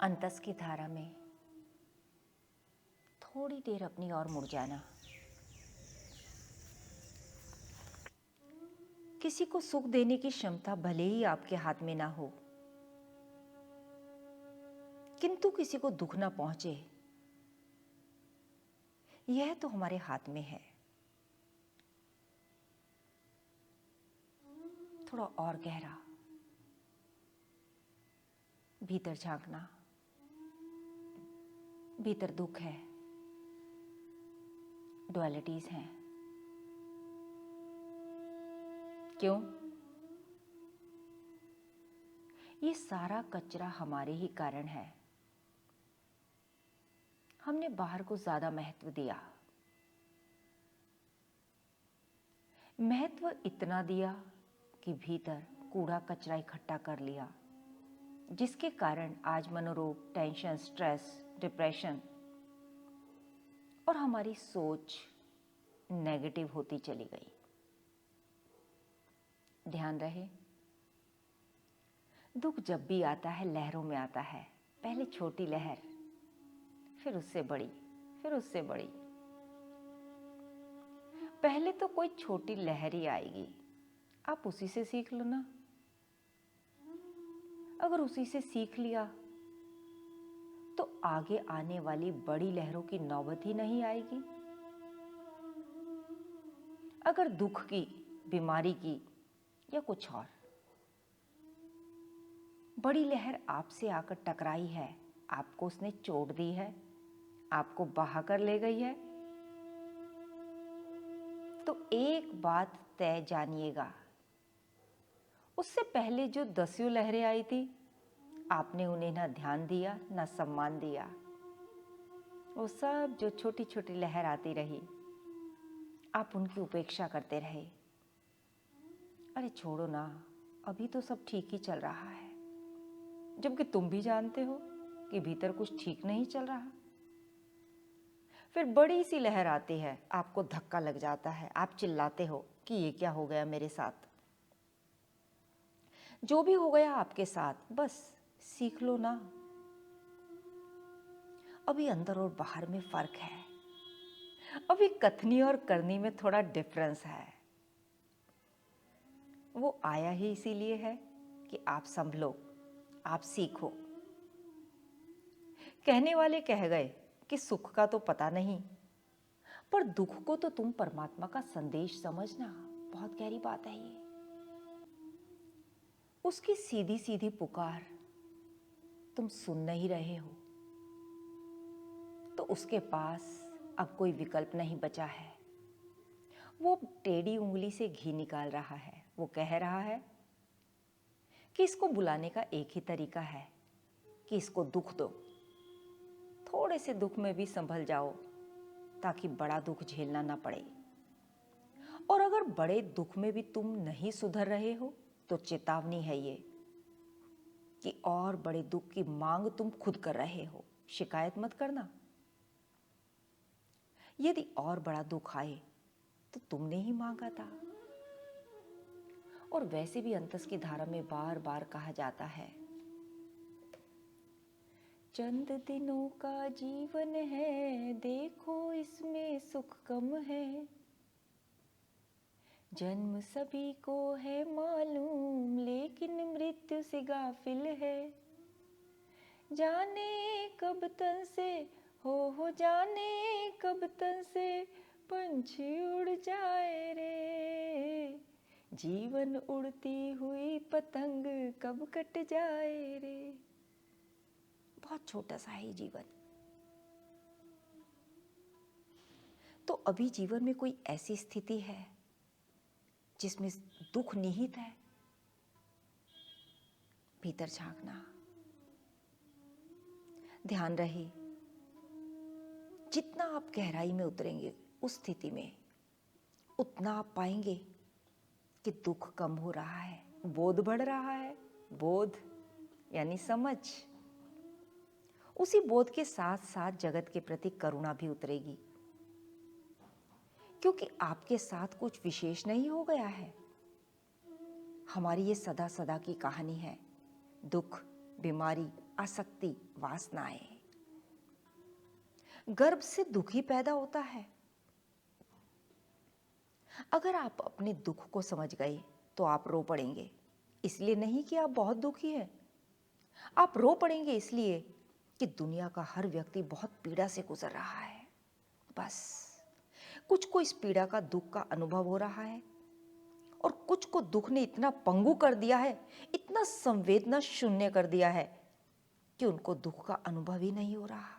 अंतस की धारा में थोड़ी देर अपनी ओर मुड़ जाना। किसी को सुख देने की क्षमता भले ही आपके हाथ में ना हो, किंतु किसी को दुख ना पहुंचे, यह तो हमारे हाथ में है। थोड़ा और गहरा भीतर झांकना। भीतर दुख है, डुअलिटीज हैं। क्यों? ये सारा कचरा हमारे ही कारण है। हमने बाहर को ज्यादा महत्व दिया। महत्व इतना दिया कि भीतर कूड़ा कचरा इकट्ठा कर लिया, जिसके कारण आज मनोरोग, टेंशन, स्ट्रेस, डिप्रेशन और हमारी सोच नेगेटिव होती चली गई। ध्यान रहे, दुख जब भी आता है लहरों में आता है। पहले छोटी लहर, फिर उससे बड़ी, फिर उससे बड़ी। पहले तो कोई छोटी लहर ही आएगी, आप उसी से सीख लो ना। अगर उसी से सीख लिया तो आगे आने वाली बड़ी लहरों की नौबत ही नहीं आएगी। अगर दुख की, बीमारी की या कुछ और बड़ी लहर आपसे आकर टकराई है, आपको उसने चोट दी है, आपको बहा कर ले गई है, तो एक बात तय जानिएगा, उससे पहले जो 10 लहरें आई थी, आपने उन्हें ना ध्यान दिया ना सम्मान दिया। वो सब जो छोटी छोटी लहर आती रही, आप उनकी उपेक्षा करते रहे। अरे छोड़ो ना, अभी तो सब ठीक ही चल रहा है। जबकि तुम भी जानते हो कि भीतर कुछ ठीक नहीं चल रहा। फिर बड़ी सी लहर आती है, आपको धक्का लग जाता है, आप चिल्लाते हो कि ये क्या हो गया मेरे साथ। जो भी हो गया आपके साथ, बस सीख लो ना। अभी अंदर और बाहर में फर्क है। अभी कथनी और करनी में थोड़ा डिफरेंस है। वो आया ही इसीलिए है कि आप संभलो, आप सीखो। कहने वाले कह गए कि सुख का तो पता नहीं, पर दुख को तो तुम परमात्मा का संदेश समझना। बहुत गहरी बात है ये। उसकी सीधी सीधी पुकार तुम सुन नहीं रहे हो, तो उसके पास अब कोई विकल्प नहीं बचा है। वो टेढ़ी उंगली से घी निकाल रहा है। वो कह रहा है कि इसको बुलाने का एक ही तरीका है कि इसको दुख दो। थोड़े से दुख में भी संभल जाओ, ताकि बड़ा दुख झेलना ना पड़े। और अगर बड़े दुख में भी तुम नहीं सुधर रहे हो, तो चेतावनी है ये कि और बड़े दुख की मांग तुम खुद कर रहे हो। शिकायत मत करना। यदि और बड़ा दुख आए तो तुमने ही मांगा था। और वैसे भी अंतस की धारा में बार बार कहा जाता है, चंद दिनों का जीवन है, देखो इसमें सुख कम है। जन्म सभी को है मालूम, लेकिन मृत्यु से गाफिल है। जाने कब तन से हो जाने कब तन से पंछी उड़ जाए रे। जीवन उड़ती हुई पतंग कब कट जाए रे। बहुत छोटा सा है जीवन। तो अभी जीवन में कोई ऐसी स्थिति है जिसमें दुख निहित है, भीतर झांकना। ध्यान रहे, जितना आप गहराई में उतरेंगे उस स्थिति में, उतना आप पाएंगे कि दुख कम हो रहा है, बोध बढ़ रहा है। बोध यानी समझ। उसी बोध के साथ साथ जगत के प्रति करुणा भी उतरेगी, क्योंकि आपके साथ कुछ विशेष नहीं हो गया है। हमारी ये सदा सदा की कहानी है। दुख बीमारी, आसक्ति, वासनाएं। गर्भ से दुख ही पैदा होता है। अगर आप अपने दुख को समझ गए तो आप रो पड़ेंगे, इसलिए नहीं कि आप बहुत दुखी हैं। आप रो पड़ेंगे इसलिए कि दुनिया का हर व्यक्ति बहुत पीड़ा से गुजर रहा है। बस कुछ को इस पीड़ा का, दुख का अनुभव हो रहा है और कुछ को दुख ने इतना पंगु कर दिया है, इतना संवेदना शून्य कर दिया है कि उनको दुख का अनुभव ही नहीं हो रहा।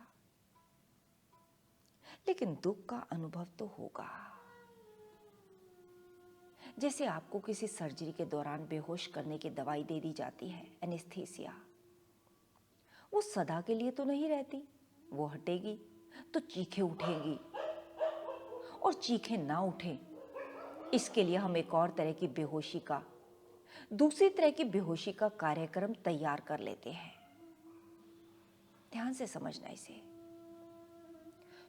लेकिन दुख का अनुभव तो होगा। जैसे आपको किसी सर्जरी के दौरान बेहोश करने की दवाई दे दी जाती है, एनेस्थीसिया, वो सदा के लिए तो नहीं रहती। वो हटेगी तो चीखें उठेंगी, और चीखें ना उठें इसके लिए हम एक और तरह की बेहोशी का, दूसरी तरह की बेहोशी का कार्यक्रम तैयार कर लेते हैं। ध्यान से समझना इसे।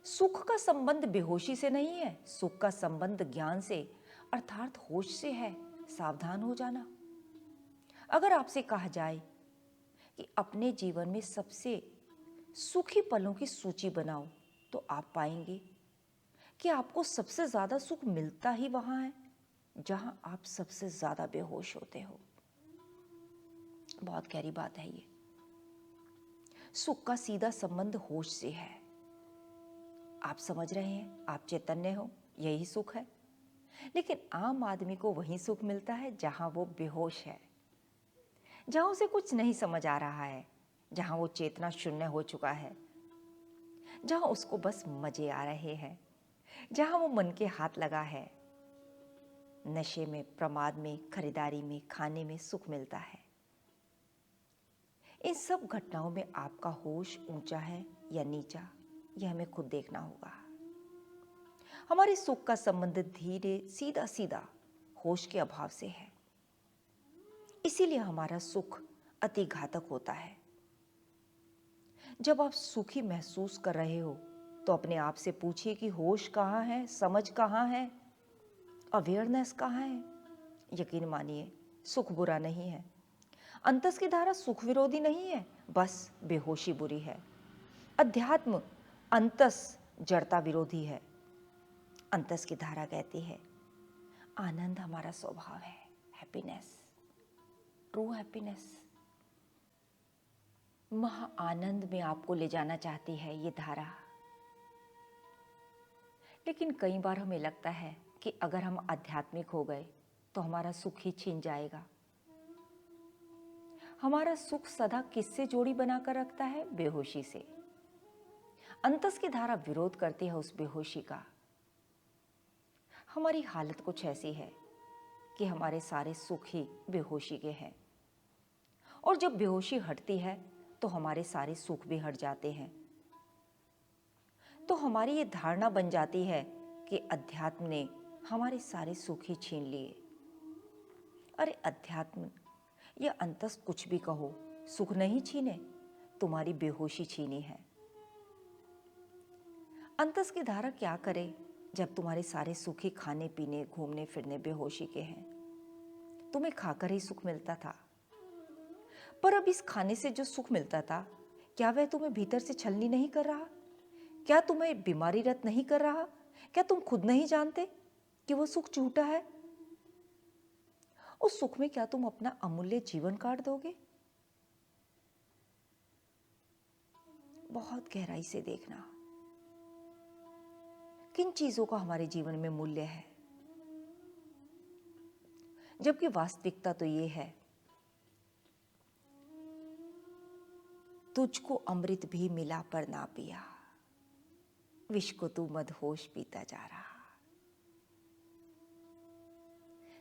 सुख का संबंध बेहोशी से नहीं है, सुख का संबंध ज्ञान से अर्थात होश से है। सावधान हो जाना। अगर आपसे कहा जाए कि अपने जीवन में सबसे सुखी पलों की सूची बनाओ, तो आप पाएंगे कि आपको सबसे ज्यादा सुख मिलता ही वहां है जहां आप सबसे ज्यादा बेहोश होते हो। बहुत गहरी बात है ये। सुख का सीधा संबंध होश से है। आप समझ रहे हैं, आप चैतन्य हो, यही सुख है। लेकिन आम आदमी को वही सुख मिलता है जहां वो बेहोश है, जहां उसे कुछ नहीं समझ आ रहा है, जहां वो चेतना शून्य हो चुका है, जहां उसको बस मजे आ रहे हैं, जहां वो मन के हाथ लगा है। नशे में, प्रमाद में, खरीदारी में, खाने में सुख मिलता है। इन सब घटनाओं में आपका होश ऊंचा है या नीचा, यह हमें खुद देखना होगा। हमारे सुख का संबंध धीरे सीधा सीधा होश के अभाव से है। इसीलिए हमारा सुख अति घातक होता है। जब आप सुखी महसूस कर रहे हो तो अपने आप से पूछिए कि होश कहाँ है, समझ कहाँ है, अवेयरनेस कहाँ है। यकीन मानिए, सुख बुरा नहीं है। अंतस की धारा सुख विरोधी नहीं है, बस बेहोशी बुरी है। अध्यात्म अंतस जड़ता विरोधी है। अंतस की धारा कहती है आनंद हमारा स्वभाव है, हैप्पीनेस, ट्रू हैप्पीनेस। महा आनंद में आपको ले जाना चाहती है ये धारा। लेकिन कई बार हमें लगता है कि अगर हम आध्यात्मिक हो गए तो हमारा सुख ही छिन जाएगा। हमारा सुख सदा किससे जोड़ी बनाकर रखता है? बेहोशी से। अंतस की धारा विरोध करती है उस बेहोशी का। हमारी हालत कुछ ऐसी है कि हमारे सारे सुख ही बेहोशी के हैं, और जब बेहोशी हटती है तो हमारे सारे सुख भी हट जाते हैं। तो हमारी ये धारणा बन जाती है कि अध्यात्म ने हमारे सारे सुख ही छीन लिए। अरे अध्यात्म या अंतस कुछ भी कहो, सुख नहीं छीने, तुम्हारी बेहोशी छीनी है। अंतस की धारा क्या करे जब तुम्हारे सारे सुख ही खाने पीने, घूमने फिरने, बेहोशी के हैं। तुम्हें खाकर ही सुख मिलता था, पर अब इस खाने से जो सुख मिलता था, क्या वह तुम्हें भीतर से छलनी नहीं कर रहा? क्या तुम्हें बीमारीरत नहीं कर रहा? क्या तुम खुद नहीं जानते कि वो सुख झूठा है? उस सुख में क्या तुम अपना अमूल्य जीवन काट दोगे? बहुत गहराई से देखना, किन चीजों का हमारे जीवन में मूल्य है, जबकि वास्तविकता तो ये है, तुझको अमृत भी मिला पर ना पिया, विष को तू मदहोश पीता जा रहा।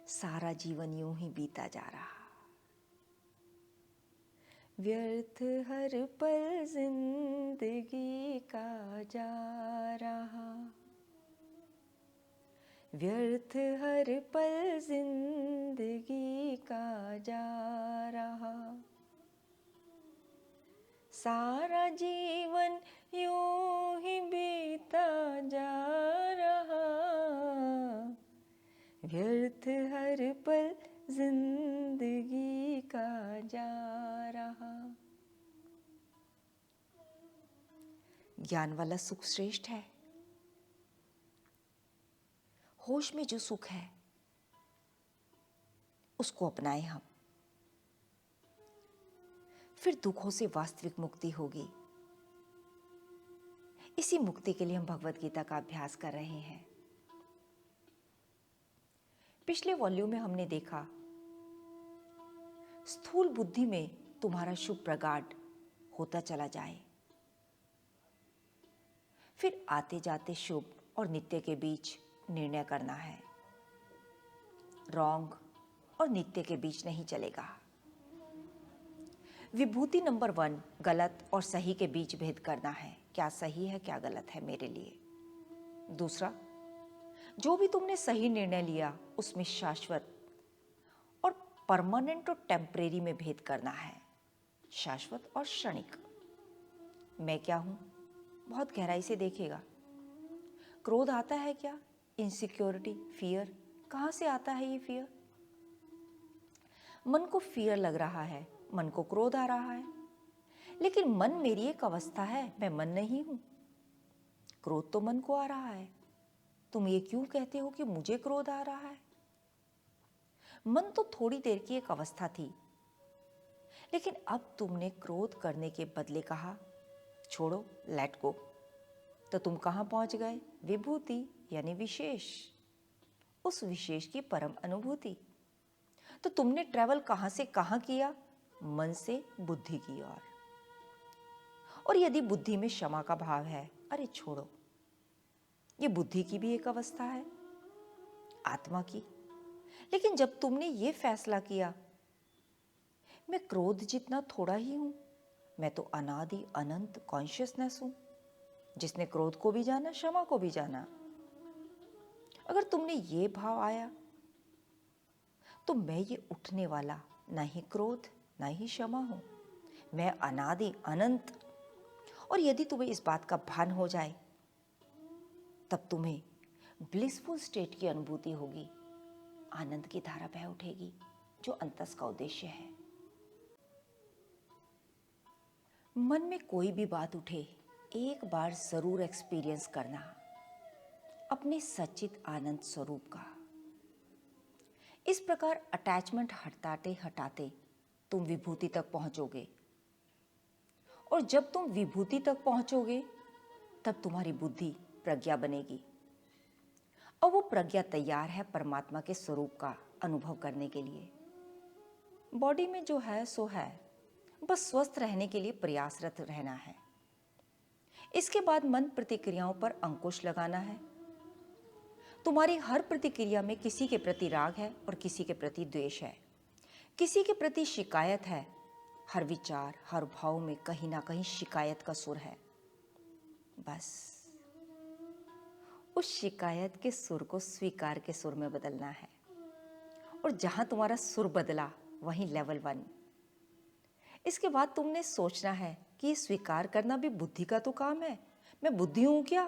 सारा जीवन यूं ही बीता जा रहा। व्यर्थ हर पल जिंदगी का जा रहा, व्यर्थ हर पल जिंदगी का जा रहा। सारा जीवन यूं ही बीता जा रहा, व्यर्थ हर पल जिंदगी का जा रहा। ज्ञान वाला सुख श्रेष्ठ है। होश में जो सुख है उसको अपनाएं हम, फिर दुखों से वास्तविक मुक्ति होगी। इसी मुक्ति के लिए हम भगवत गीता का अभ्यास कर रहे हैं। पिछले वॉल्यूम में हमने देखा स्थूल बुद्धि में तुम्हारा शुभ प्रगाढ़ होता चला जाए, फिर आते जाते शुभ और नित्य के बीच निर्णय करना है। रॉन्ग और नित्य के बीच नहीं चलेगा। विभूति नंबर 1 गलत और सही के बीच भेद करना है, क्या सही है क्या गलत है मेरे लिए। दूसरा, जो भी तुमने सही निर्णय लिया उसमें शाश्वत और परमानेंट और टेम्परेरी में भेद करना है, शाश्वत और क्षणिक। मैं क्या हूं, बहुत गहराई से देखेगा। क्रोध आता है क्या, इनसिक्योरिटी, फियर, कहां से आता है ये फियर? मन को फियर लग रहा है, मन को क्रोध आ रहा है, लेकिन मन मेरी एक अवस्था है, मैं मन नहीं हूं। क्रोध तो मन को आ रहा है, तुम ये क्यों कहते हो कि मुझे क्रोध आ रहा है? मन तो थोड़ी देर की एक अवस्था थी, लेकिन अब तुमने क्रोध करने के बदले कहा छोड़ो, लेट गो, तो तुम कहां पहुंच गए? विभूति यानी विशेष, उस विशेष की परम अनुभूति। तो तुमने ट्रैवल कहां से कहां किया? मन से बुद्धि की ओर। और यदि बुद्धि में क्षमा का भाव है, अरे छोड़ो, ये बुद्धि की भी एक अवस्था है, आत्मा की। लेकिन जब तुमने ये फैसला किया मैं क्रोध जितना थोड़ा ही हूं, मैं तो अनादि अनंत कॉन्शियसनेस हूं, जिसने क्रोध को भी जाना, क्षमा को भी जाना। अगर तुमने ये भाव आया तो मैं ये उठने वाला ना ही क्रोध ना ही क्षमा हूं, मैं अनादि अनंत। और यदि तुम्हें इस बात का भान हो जाए तब तुम्हें ब्लिसफुल स्टेट की अनुभूति होगी, आनंद की धारा बह उठेगी, जो अंतस का उद्देश्य है। मन में कोई भी बात उठे, एक बार जरूर एक्सपीरियंस करना अपने सच्चित आनंद स्वरूप का। इस प्रकार अटैचमेंट हटाते हटाते तुम विभूति तक पहुंचोगे, और जब तुम विभूति तक पहुंचोगे तब तुम्हारी बुद्धि प्रज्ञा बनेगी, और वो प्रज्ञा तैयार है परमात्मा के स्वरूप का अनुभव करने के लिए। बॉडी में जो है सो है, बस स्वस्थ रहने के लिए प्रयासरत रहना है। इसके बाद मन प्रतिक्रियाओं पर अंकुश लगाना है। तुम्हारी हर प्रतिक्रिया में किसी के प्रति राग है और किसी के प्रति द्वेष है, किसी के प्रति शिकायत है। हर विचार हर भाव में कहीं ना कहीं शिकायत का सुर है। बस उस शिकायत के सुर को स्वीकार के सुर में बदलना है, और जहां तुम्हारा सुर बदला वहीं लेवल 1। इसके बाद तुमने सोचना है कि ये स्वीकार करना भी बुद्धि का तो काम है। मैं बुद्धि हूं क्या?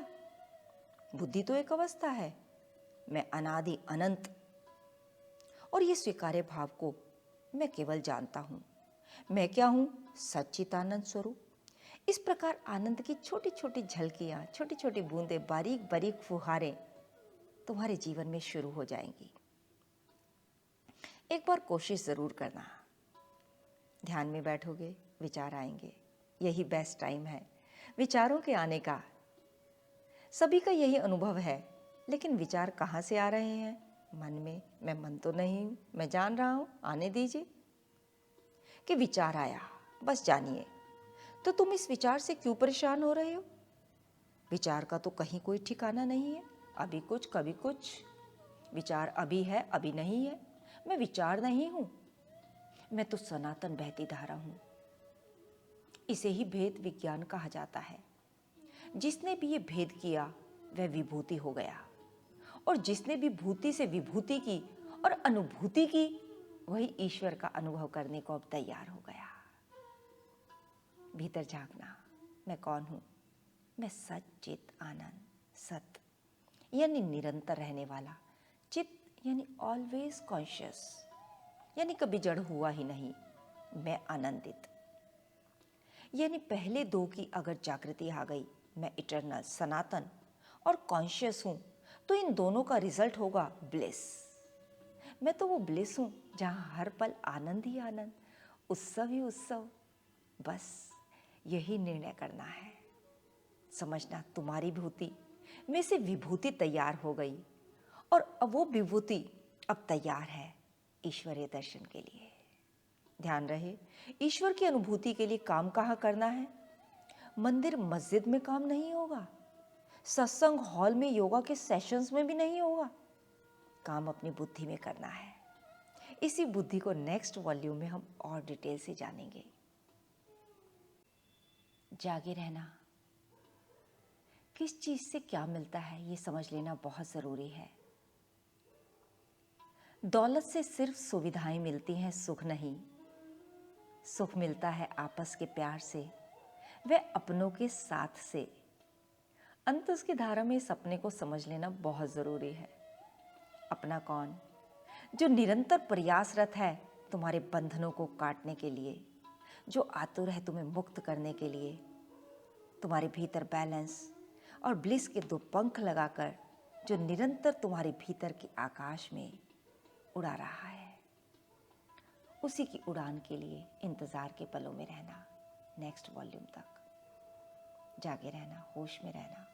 बुद्धि तो एक अवस्था है, मैं अनादि अनंत। और ये स्वीकार्य भाव को मैं केवल जानता हूं। मैं क्या हूं? सच्चिदानंद स्वरूप। इस प्रकार आनंद की छोटी छोटी झलकियां, छोटी छोटी बूंदें, बारीक बारीक फुहारें तुम्हारे जीवन में शुरू हो जाएंगी। एक बार कोशिश जरूर करना। ध्यान में बैठोगे, विचार आएंगे, यही बेस्ट टाइम है विचारों के आने का। सभी का यही अनुभव है, लेकिन विचार कहां से आ रहे हैं? मन में। मैं मन तो नहीं हूं, मैं जान रहा हूं, आने दीजिए। कि विचार आया, बस जानिए। तो तुम इस विचार से क्यों परेशान हो रहे हो? विचार का तो कहीं कोई ठिकाना नहीं है, अभी कुछ कभी कुछ। विचार अभी है अभी नहीं है। मैं विचार नहीं हूं, मैं तो सनातन बहती धारा हूं। इसे ही भेद विज्ञान कहा जाता है। जिसने भी ये भेद किया वह विभूति हो गया, और जिसने भी भूति से विभूति की और अनुभूति की वही ईश्वर का अनुभव करने को अब तैयार हो गया। भीतर झांकना, मैं कौन हूं? मैं सच्चित आनंद, सत यानी निरंतर रहने वाला, चित यानी ऑलवेज कॉन्शियस, यानी कभी जड़ हुआ ही नहीं। मैं आनंदित, यानी पहले दो की अगर जागृति आ गई मैं इटर्नल सनातन और कॉन्शियस हूँ, तो इन दोनों का रिजल्ट होगा ब्लिस। मैं तो वो ब्लिस हूँ जहाँ हर पल आनंद ही आनंद, उत्सव ही उत्सव। बस यही निर्णय करना है। समझना तुम्हारी विभूति में से विभूति तैयार हो गई और अब वो विभूति अब तैयार है ईश्वरीय दर्शन के लिए। ध्यान रहे, ईश्वर की अनुभूति के लिए काम कहाँ करना है? मंदिर मस्जिद में काम नहीं होगा, सत्संग हॉल में योगा के सेशंस में भी नहीं होगा। काम अपनी बुद्धि में करना है। इसी बुद्धि को नेक्स्ट वॉल्यूम में हम और डिटेल से जानेंगे। जागे रहना, किस चीज से क्या मिलता है ये समझ लेना बहुत जरूरी है। दौलत से सिर्फ सुविधाएं मिलती हैं, सुख नहीं। सुख मिलता है आपस के प्यार से, वह अपनों के साथ से। अंतस की धारा में इस अपने को समझ लेना बहुत जरूरी है। अपना कौन? जो निरंतर प्रयासरत है तुम्हारे बंधनों को काटने के लिए, जो आतुर है तुम्हें मुक्त करने के लिए, तुम्हारे भीतर बैलेंस और ब्लिस के दो पंख लगाकर जो निरंतर तुम्हारे भीतर के आकाश में उड़ा रहा है। उसी की उड़ान के लिए इंतजार के पलों में रहना। नेक्स्ट वॉल्यूम तक जागे रहना, होश में रहना।